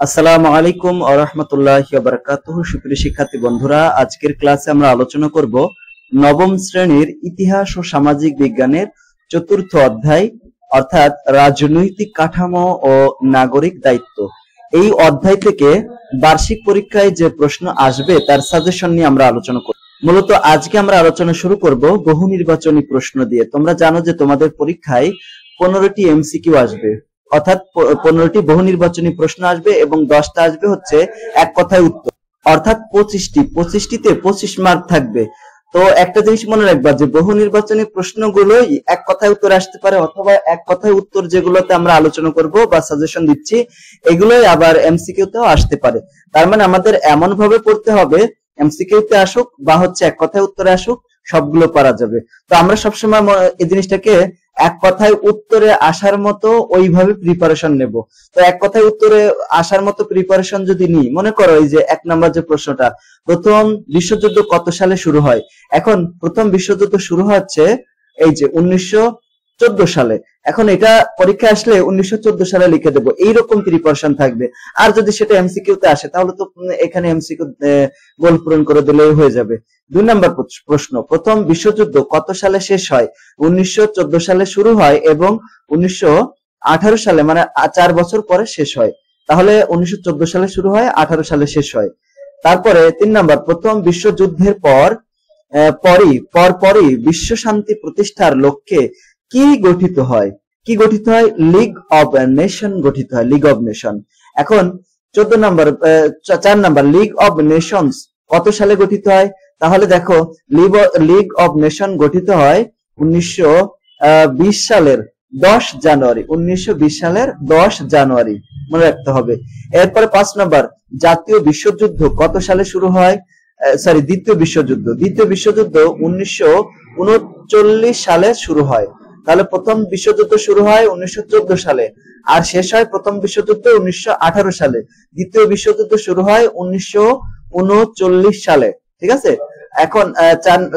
আসসালামু আলাইকুম ওয়া রাহমাতুল্লাহি ওয়া বারাকাতুহু। সুপ্রিয় শিক্ষার্থী বন্ধুরা, আজকের ক্লাসে আমরা আলোচনা করব নবম শ্রেণীর ইতিহাস ও সামাজিক বিজ্ঞানের চতুর্থ অধ্যায় অর্থাৎ রাজনৈতিক কাঠামো ও নাগরিক দায়িত্ব। এই অধ্যায় থেকে বার্ষিক পরীক্ষায় যে প্রশ্ন আসবে তার সাজেশন নিয়ে আমরা আলোচনা করব। মূলত আজকে আমরা আলোচনা শুরু করব বহু নির্বাচনী প্রশ্ন দিয়ে। তোমরা জানো যে তোমাদের পরীক্ষায় 15টি এমসিকিউ আসবে, অর্থাৎ 15টি বহু নির্বাচনী প্রশ্ন আসবে এবং 10টা আসবে হচ্ছে এক কথায় উত্তর, অর্থাৎ 25টিতে 25 মার্ক থাকবে। তো একটা জিনিস মনে রাখবা যে বহু নির্বাচনী প্রশ্নগুলোই এক কথায় উত্তর আসতে পারে, অথবা এক কথায় উত্তর যেগুলোতে আমরা আলোচনা করব বা সাজেশন দিচ্ছি এগুলোই আবার এমসিকিউ তেও আসতে পারে। তার মানে আমাদের এমন ভাবে পড়তে হবে এমসিকিউ তে আসুক বা হচ্ছে এক কথায় উত্তরে আসুক, সবগুলো পারা যাবে। তো আমরা সবসময় এই জিনিসটাকে এক কথায় উত্তরে আসার মতো ওইভাবে প্রিপারেশন নেব। তো এক কথায় উত্তরে আসার মতো প্রিপারেশন যদি নিই, মনে করো এই যে 1 নম্বর যে প্রশ্নটা, প্রথম বিশ্বযুদ্ধ কত সালে শুরু হয়? এখন প্রথম বিশ্বযুদ্ধ শুরু হচ্ছে এই যে 1914 সালে। এখন এটা পরীক্ষা আসলে 1914 সালে লিখে দেবো, এইরকম প্রিপারেশন থাকবে। আর যদি সেটা এমসিকিউ তে আসে তাহলে তো এখানে এমসিকিউ গোল পূরণ করে দিলেই হয়ে যাবে। 2 নম্বর প্রশ্ন, প্রথম বিশ্বযুদ্ধ কত সালে শেষ হয়? 1914 সালে শুরু হয় এবং 1918 সালে মানে 4 বছর পরে শেষ হয়। তাহলে 1914 সালে শুরু হয়, 18 সালে শেষ হয়। তারপরে 3 নম্বর, প্রথম বিশ্বযুদ্ধের পরপরই বিশ্ব শান্তি প্রতিষ্ঠার লক্ষ্যে কি গঠিত হয়? লিগ অব নেশন গঠিত হয়, লিগ অব নেশন। এখন 4 নাম্বার, লিগ অব নেশনস কত সালে গঠিত হয়? তাহলে দেখো লিগ অব নেশন গঠিত হয় 1920 সালের 10 জানুয়ারি। 1920 সালের 10 জানুয়ারি মনে রাখতে হবে। এরপরে 5 নম্বর, জাতীয় বিশ্বযুদ্ধ কত সালে শুরু হয়? দ্বিতীয় বিশ্বযুদ্ধ 1939 সালে শুরু হয়। তাহলে প্রথম বিশ্বযুদ্ধ শুরু হয় 1914 সালে আর শেষ হয় প্রথম বিশ্বযুদ্ধ 1918 সালে। দ্বিতীয় বিশ্বযুদ্ধ শুরু হয় 1939 সালে। ঠিক আছে। এখন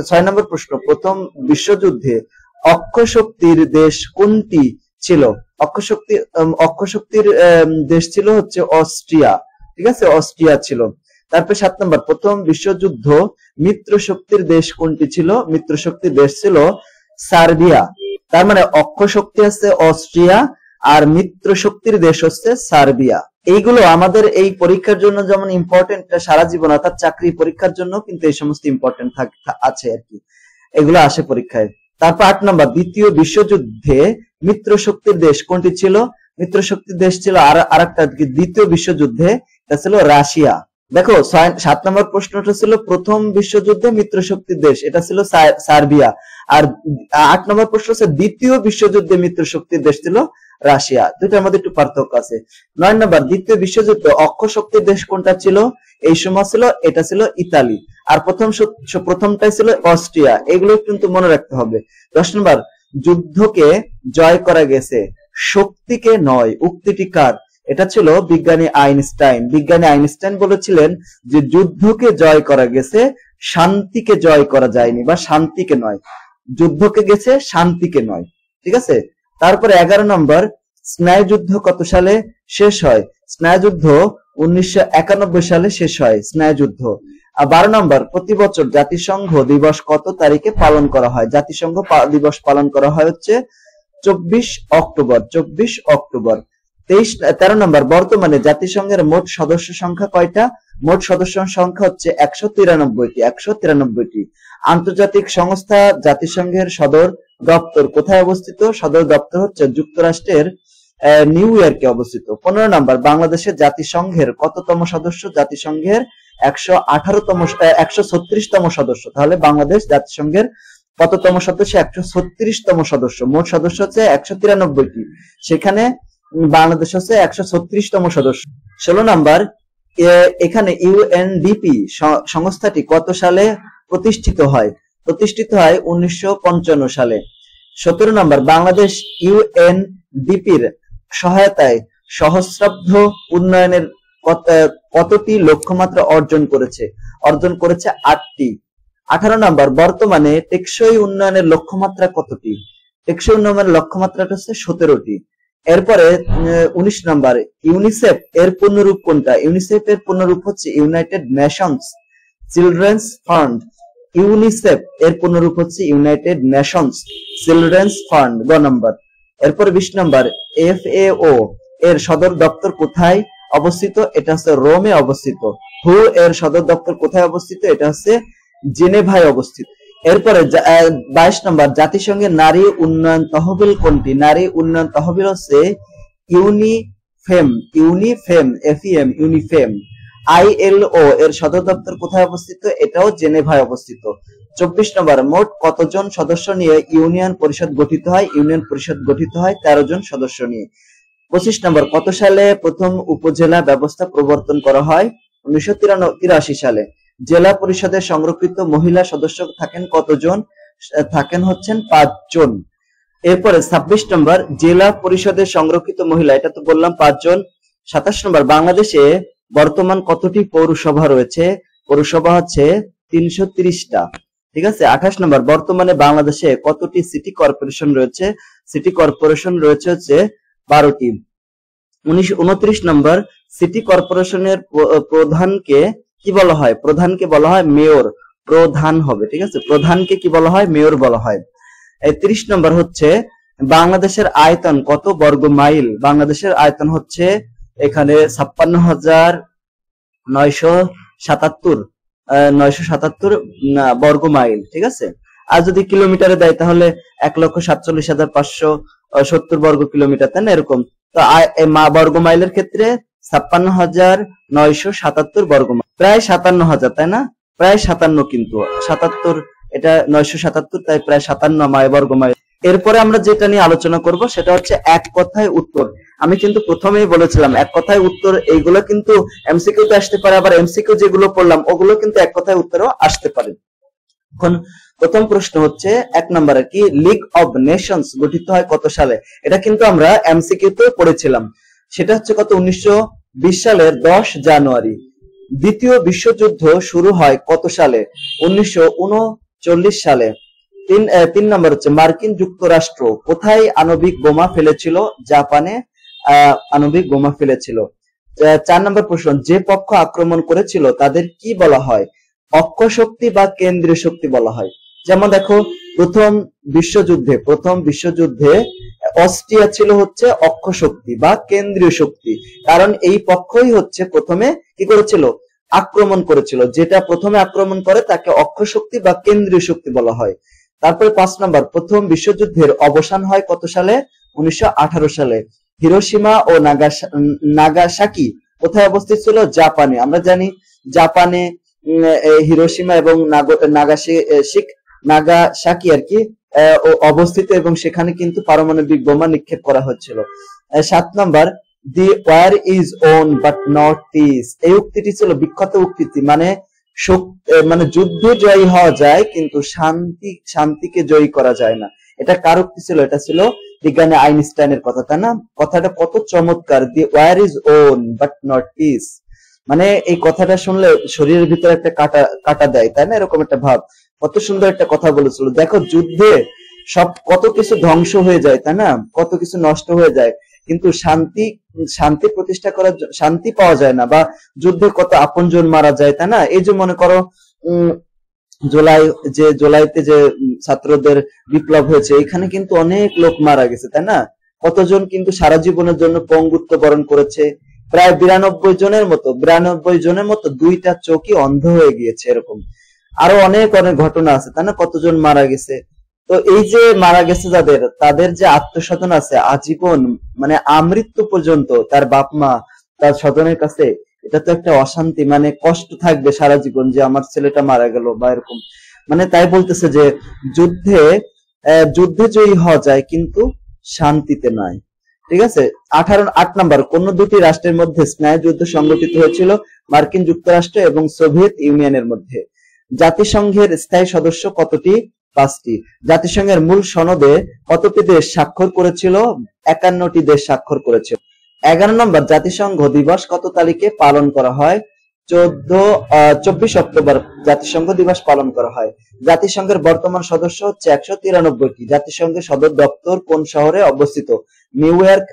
6 নম্বর প্রশ্ন, প্রথম বিশ্বযুদ্ধে অক্ষশক্তির দেশ কোনটি ছিল? অক্ষশক্তির দেশ ছিল হচ্ছে অস্ট্রিয়া। ঠিক আছে, অস্ট্রিয়া ছিল। তারপর 7 নম্বর, প্রথম বিশ্বযুদ্ধ মিত্র শক্তির দেশ কোনটি ছিল? মিত্র শক্তির দেশ ছিল সার্বিয়া। তার মানে অক্ষশক্তি আছে অস্ট্রিয়া আর মিত্র শক্তির দেশ হচ্ছে সার্বিয়া। এইগুলো আমাদের এই পরীক্ষার জন্য যেমন ইম্পর্টেন্ট, সারা জীবন অর্থাৎ চাকরি পরীক্ষার জন্য কিন্তু এই সমস্ত ইম্পর্টেন্ট আছে আর কি, এগুলো আসে পরীক্ষায়। তারপর 8 নম্বর, দ্বিতীয় বিশ্বযুদ্ধে মিত্র শক্তির দেশ কোনটি ছিল? মিত্র শক্তির দেশ ছিল আরেকটা দ্বিতীয় বিশ্বযুদ্ধে, এটা ছিল রাশিয়া। দেখো 7 নম্বর প্রশ্নটা ছিল প্রথম বিশ্বযুদ্ধে মিত্র শক্তির দেশ, এটা ছিল সার্বিয়া। আর 8 নম্বর প্রশ্ন হচ্ছে দ্বিতীয় বিশ্বযুদ্ধে মিত্র শক্তির দেশ ছিল রাশিয়া। দুইটার মধ্যে একটু পার্থক্য আছে। 9 নম্বর, দ্বিতীয় বিশ্বযুদ্ধে অক্ষ শক্তির দেশ কোনটা ছিল? এই সময় ছিল এটা ছিল ইতালি। আর প্রথমটাই ছিল অস্ট্রিয়া। এগুলো কিন্তু মনে রাখতে হবে। 10 নম্বর, যুদ্ধকে জয় করা গেছে, শক্তিকে নয়, উক্তিটি কার? এটা ছিল বিজ্ঞানী আইনস্টাইন বলেছিলেন যে যুদ্ধকে জয় করা গেছে, শান্তিকে জয় করা যায়নি বা শান্তিকে নয়। যুদ্ধকে গেছে, শান্তিকে নয়। ঠিক আছে। তারপরে 11 নম্বর, স্নায়ুযুদ্ধ কত সালে শেষ হয়? স্নায়ুযুদ্ধ 1991 সালে শেষ হয় স্নায়ুযুদ্ধ। আর 12 নম্বর, প্রতি বছর জাতিসংঘ দিবস কত তারিখে পালন করা হয়? জাতিসংঘ দিবস পালন করা হয় হচ্ছে 24 অক্টোবর। 13 নম্বর, বর্তমানে জাতিসংঘের মোট সদস্য সংখ্যা কয়টা? মোট সদস্য সংখ্যা হচ্ছে 193টি। আন্তর্জাতিক সংস্থা জাতিসংঘের সদর দপ্তর কোথায় অবস্থিত? সদর দপ্তর হচ্ছে যুক্তরাষ্ট্রের নিউ ইয়র্কে অবস্থিত। 15 নম্বর, বাংলাদেশের জাতিসংঘের কততম সদস্য? জাতিসংঘের 136তম সদস্য। তাহলে বাংলাদেশ জাতিসংঘের কততম সদস্য? 136তম সদস্য। মোট সদস্য হচ্ছে 193টি, সেখানে বাংলাদেশ হচ্ছে 136তম সদস্য। 16 নম্বর, এখানে ইউএনডিপি সংস্থাটি কত সালে প্রতিষ্ঠিত হয়? প্রতিষ্ঠিত হয় 1955 সালে। 17 নম্বর, বাংলাদেশ ইউএনডিপির সহায়তায় সহস্রাব্দ উন্নয়নের কতটি লক্ষ্যমাত্রা অর্জন করেছে? 8টি। 18 নম্বর, বর্তমানে টেকসই উন্নয়নের লক্ষ্যমাত্রা কতটি? টেকসই উন্নয়নের লক্ষ্যমাত্রাটা হচ্ছে 17টি। এরপরে 19 নম্বর, ইউনিসেফ এর পূর্ণরূপ কোনটা? ইউনিসেফ এর পূর্ণরূপ হচ্ছে United Nations children's fund. UNICEF এর পূর্ণরূপ হচ্ছে ইউনাইটেড নেশনস চিলড্রেন্স ফান্ড, গ নম্বর। এরপর 20 নম্বর, FAO এর সদর দপ্তর কোথায় অবস্থিত? এটা হচ্ছে রোমে অবস্থিত। হু এর সদর দপ্তর কোথায় অবস্থিত? এটা হচ্ছে জেনেভায় অবস্থিত। এরপরে 22 নম্বর, জাতিসংঘের নারী উন্নয়ন তহবিল কোনটি? নারী উন্নয়ন তহবিল হচ্ছে ইউনিফেম, FEM, ইউনিফেম। ILO এর সদর দপ্তর কোথায় অবস্থিত? এটাও জেনেভায় অবস্থিত। 24 নম্বর, মোট কতজন সদস্য নিয়ে ইউনিয়ন পরিষদ গঠিত হয়? ইউনিয়ন পরিষদ গঠিত হয় 13 জন সদস্য নিয়ে। 25 নম্বর, কত সালে প্রথম উপজেলা ব্যবস্থা প্রবর্তন করা হয়? 1983 সালে। জেলা পরিষদের সংরক্ষিত মহিলা সদস্য থাকেন কতজন? থাকেন হচ্ছেন 5 জন। এরপরে 26 নম্বর, জেলা পরিষদের সংরক্ষিত মহিলা, এটা তো বললাম 5 জন। 27 নম্বর, বাংলাদেশে বর্তমান কতটি পৌরসভা রয়েছে? পৌরসভা হচ্ছে 330টা। ঠিক আছে। 28 নম্বর, বর্তমানে বাংলাদেশে কতটি সিটি কর্পোরেশন রয়েছে? সিটি কর্পোরেশন রয়েছে হচ্ছে 12টি। 29 নম্বর, সিটি কর্পোরেশনের প্রধানকে কি বলা হয়? প্রধানকে বলা হয় মেয়র। প্রধান হবে, ঠিক আছে। প্রধানকে কি বলা হয়? মেয়র বলা হয়। 30 নম্বর হচ্ছে বাংলাদেশের আয়তন কত বর্গ মাইল? বাংলাদেশের আয়তন হচ্ছে এখানে 56,977 বর্গ মাইল, ঠিক আছে। আর যদি কিলোমিটারে দেয় তাহলে 1,47,570 বর্গ কিলোমিটার, তাই না? এরকম তো বর্গ মাইলের ক্ষেত্রে 56,977 বর্গ মাইল, প্রায় 57,000, তাই না? প্রায় 57, কিন্তু 77 এটা 977, তাই প্রায় 57 বর্গ মাইল। এরপরে আমরা যেটা নিয়ে আলোচনা করব সেটা হচ্ছে এক কথায় উত্তর। আমি কিন্তু প্রথমেই বলেছিলাম এক কথায় উত্তর এইগুলো কিন্তু এমসিকিউ তে আসতে পারে, আবার এমসিকিউ যেগুলো পড়লাম ওগুলো কিন্তু এক কথায় উত্তরও আসতে পারে। এখন প্রথম প্রশ্ন হচ্ছে 1 নম্বরে, কি লিগ অব নেশনস গঠিত হয় কত সালে? এটা কিন্তু আমরা এমসিকিউ তে পড়েছিলাম। সেটা হচ্ছে কত? 1920 সালের 10 জানুয়ারি। দ্বিতীয় বিশ্বযুদ্ধ শুরু হয় কত সালে? 1939 সালে। 3 নম্বর হচ্ছে মার্কিন যুক্তরাষ্ট্র কোথায় আণবিক বোমা ফেলেছিল? জাপানে আণবিক বোমা ফেলেছিল। 4 নম্বর প্রশ্ন, যে পক্ষ আক্রমণ করেছিল তাদের কি বলা হয়? অক্ষ শক্তি বা কেন্দ্রীয় শক্তি বলা হয়। যেমন দেখো, প্রথম বিশ্বযুদ্ধে অস্ট্রিয়া ছিল হচ্ছে অক্ষ শক্তি বা কেন্দ্রীয় শক্তি, কারণ এই পক্ষই হচ্ছে প্রথমে কি করেছিল? আক্রমণ করেছিল। যেটা প্রথমে আক্রমণ করে তাকে অক্ষ শক্তি বা কেন্দ্রীয় শক্তি বলা হয়। তারপরে 5 নম্বর, প্রথম বিশ্বযুদ্ধের অবসান হয় কত সালে? 1918 সালে। হিরোশিমা ও নাগাসাকি কোথায় অবস্থিত ছিল? জাপানে। আমরা জানি জাপানে হিরোশিমা এবং নাগাসাকি আর কি অবস্থিত, এবং সেখানে কিন্তু পারমাণবিক বোমা নিক্ষেপ করা হচ্ছিল। 7 নম্বর, the war is won but not peace. এই উক্তিটি ছিল বিখ্যাত উক্তি, মানে যুদ্ধে জয়ী হওয়া যায় কিন্তু শান্তিকে জয়ী করা যায় না। এটা কার উক্তি ছিল? এটা ছিল বিজ্ঞানী আইনস্টাইনের কথা, তাই না? কথাটা কত চমৎকার, the war is won but not peace. মানে এই কথাটা শুনলে শরীরের ভিতরে একটা কাটা দেয়, তাই না? এরকম একটা ভাব। কত সুন্দর একটা কথা বলেছিল। দেখো, যুদ্ধে কত কিছু ধ্বংস হয়ে যায়, তাই না? কত কিছু নষ্ট হয়ে যায়, কিন্তু শান্তি প্রতিষ্ঠা করার শান্তি পাওয়া যায় না, বা যুদ্ধে কত আপনজন মারা যায়, তাই না? এই যে মনে করো জুলাইতে যে ছাত্রদের বিপ্লব হয়েছে, এখানে কিন্তু অনেক লোক মারা গেছে, তাই না? কতজন কিন্তু সারা জীবনের জন্য পঙ্গুত্ব বরণ করেছে। প্রায় 92 জনের মতো 2টা চোখই অন্ধ হয়ে গিয়েছে। এরকম আরো অনেক ঘটনা আছে, তাই না? কতজন মারা গেছে। তো এই যে মারা গেছে তাদের যে আত্মস্বজন আছে আজীবন, মানে আমৃত্যু পর্যন্ত তার বাপ মা তার স্বজনের কাছে, এটা তো একটা অশান্তি, মানে কষ্ট থাকবে সারা জীবন যে আমার ছেলেটা মারা গেল বা এরকম। মানে তাই বলতেছে যে যুদ্ধে জয়ী হওয়া যায় কিন্তু শান্তিতে নয়। ঠিক আছে। 8 নম্বর, কোন দুটি রাষ্ট্রের মধ্যে স্নায়ুযুদ্ধ সংঘটিত হয়েছিল? মার্কিন যুক্তরাষ্ট্র এবং সোভিয়েত ইউনিয়নের মধ্যে। জাতিসংঘের স্থায়ী সদস্য কতটি? 5টি। জাতিসংঘের মূল সনদে কতটি দেশ স্বাক্ষর করেছিল? 51টি দেশ স্বাক্ষর করেছিল। 11 নম্বর, জাতিসংঘ দিবস কত তারিখে পালন করা হয়? 24 অক্টোবর জাতিসংঘ দিবস পালন করা হয়। জাতিসংঘের বর্তমান সদস্য হচ্ছে 193টি। জাতিসংঘের সদর দপ্তর কোন শহরে অবস্থিত? নিউ ইয়র্ক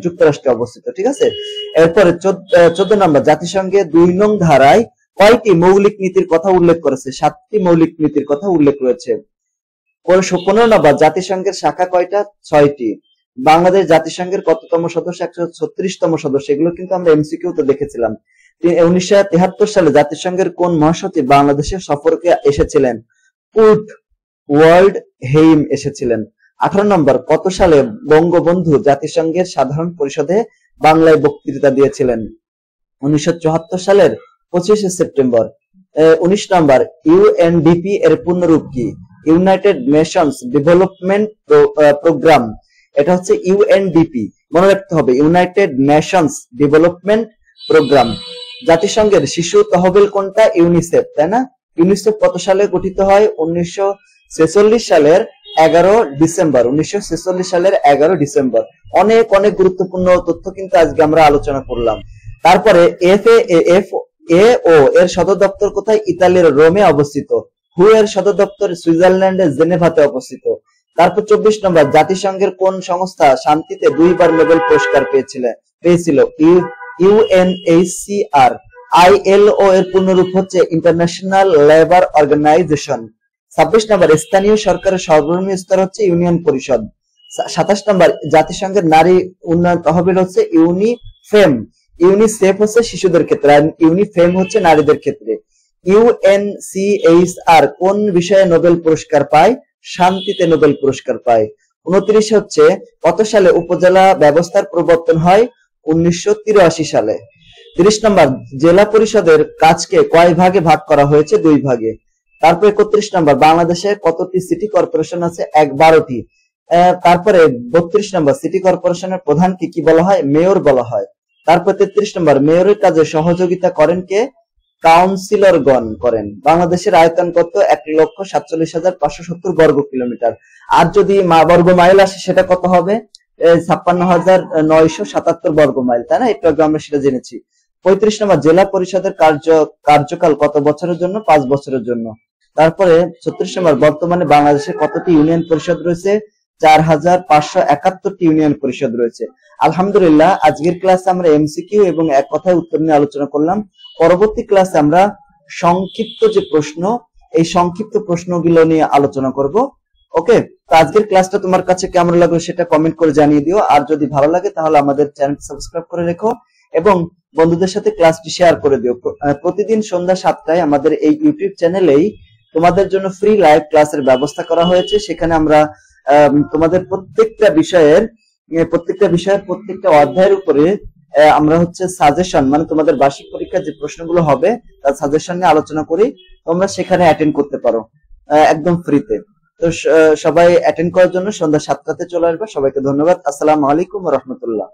যুক্তরাষ্ট্রে অবস্থিত। ঠিক আছে। এরপরে 14 নম্বর, জাতিসংঘের 2 নং ধারায় কয়টি মৌলিক নীতির কথা উল্লেখ করেছে? 7টি মৌলিক নীতির কথা উল্লেখ রয়েছে। 15 নম্বর, জাতিসংঘের শাখা কয়টা? 6টি। বাংলাদেশ জাতিসংঘের কততম সদস্য? 136তম সদস্য। এগুলো কিন্তু আমরা এমসিকিউ তে দেখেছিলাম। 1973 সালে জাতিসংঘের কোন মহাসচিব বাংলাদেশের সফরকে এসেছিলেন? কুর্ট ওয়ার্ল্ড হেইম এসেছিলেন। 18 নম্বর, কত সালে বঙ্গবন্ধু জাতিসংঘের সাধারণ পরিষদে বাংলায় বক্তৃতা দিয়েছিলেন? 1974 সালের 25 সেপ্টেম্বর। 19 নম্বর, ইউএনডিপি এর পূর্ণরূপ কি? United Nations Development Programme. এটা হচ্ছে ইউএনডিপি, মনে রাখতে হবে, ইউনাইটেড নেশনস ডেভেলপমেন্ট প্রোগ্রাম। জাতিসংঘের শিশু তহবিল কোনটা? ইউনিসেফ, তাই না? ইউনিসেফ কত সালে গঠিত হয়? 1946 সালের 11 ডিসেম্বর। 1946 সালের 11 ডিসেম্বর। অনেক অনেক গুরুত্বপূর্ণ তথ্য কিন্তু আজকে আমরা আলোচনা করলাম। তারপরে FAO এর সদর দপ্তর কোথায়? ইতালির রোমে অবস্থিত। হু এর সদর দপ্তর সুইজারল্যান্ডের জেনেভাতে অবস্থিত। তারপর 24 নম্বর, জাতিসংঘের কোন সংস্থা শান্তিতে 2 বার নোবেল পুরস্কার পেয়েছিল? UNHCR। ILO এর পূর্ণরূপ হচ্ছে ইন্টারন্যাশনাল লেবার অর্গানাইজেশন। 26 নম্বর, স্থানীয় সরকারের সর্বনিম্ন স্তর হচ্ছে ইউনিয়ন পরিষদ। 27 নম্বর, জাতিসংঘের নারী উন্নয়ন তহবিল হচ্ছে ইউনিফেম। ইউনিসেফ হচ্ছে শিশুদের ক্ষেত্রে, আর ইউনিফেম হচ্ছে নারীদের ক্ষেত্রে। UNCHR কোন বিষয়ে নোবেল পুরস্কার পায়? শান্তিতে নোবেল পুরস্কার পায়। 29 হচ্ছে, কত সালে উপজেলা ব্যবস্থার প্রবর্তন হয়? 1983 সালে। 30 নম্বর, জেলা পরিষদের কাজকে কয় ভাগে ভাগ করা হয়েছে? 2 ভাগে। তারপর 31 নম্বর, বাংলাদেশে কতটি সিটি কর্পোরেশন আছে? 12টি। তারপরে 32 নম্বর, সিটি কর্পোরেশনের প্রধানকে কি বলা হয়? মেয়র বলা হয়। তারপর 33 নম্বর, মেয়রের কাজে সহযোগিতা করেন কে? কাউন্সিলরগণ করেন। বাংলাদেশের আয়তন কত? 1,47,570 বর্গ কিলোমিটার। আর যদি বর্গ মাইল আসে সেটা কত হবে? 56,977 বর্গ মাইল, তাই না? একটু আগে আমরা সেটা জেনেছি। 35 নম্বর, জেলা পরিষদের কার্যকাল কত বছরের জন্য? 5 বছরের জন্য। তারপরে 36 নম্বর, বর্তমানে বাংলাদেশে কতটি ইউনিয়ন পরিষদ রয়েছে? 4,571টি ইউনিয়ন পরিষদ রয়েছে। আলহামদুলিল্লাহ, আজকের ক্লাসে আমরা এমসিকিউ এবং এক কথায় উত্তর নিয়ে আলোচনা করলাম। পরবর্তী ক্লাসে আমরা সংক্ষিপ্ত যে প্রশ্ন, এই সংক্ষিপ্ত প্রশ্নগুলো নিয়ে আলোচনা করব। ওকে, তো আজকের ক্লাসটা তোমার কাছে কেমন লাগলো সেটা কমেন্ট করে জানিয়ে দিও। আর যদি ভালো লাগে তাহলে আমাদের চ্যানেল সাবস্ক্রাইব করে রেখো এবং বন্ধুদের সাথে ক্লাসটি শেয়ার করে দিও। প্রতিদিন সন্ধ্যা 7টায় আমাদের এই ইউটিউব চ্যানেলেই তোমাদের জন্য ফ্রি লাইভ ক্লাসের ব্যবস্থা করা হয়েছে। সেখানে আমরা তোমাদের প্রত্যেকটা বিষয়ের প্রত্যেকটা অধ্যায়ের উপরে আমরা হচ্ছে সাজেশন, মানে তোমাদের বার্ষিক পরীক্ষার যে প্রশ্নগুলো হবে তার সাজেশন নিয়ে আলোচনা করি। তোমরা সেখানে অ্যাটেন্ড করতে পারো একদম ফ্রিতে। তো সবাই অ্যাটেন্ড করার জন্য সন্ধ্যা 7টাতে চলে আসবে। সবাইকে ধন্যবাদ। আসসালামু আলাইকুম ওয়া রাহমাতুল্লাহ।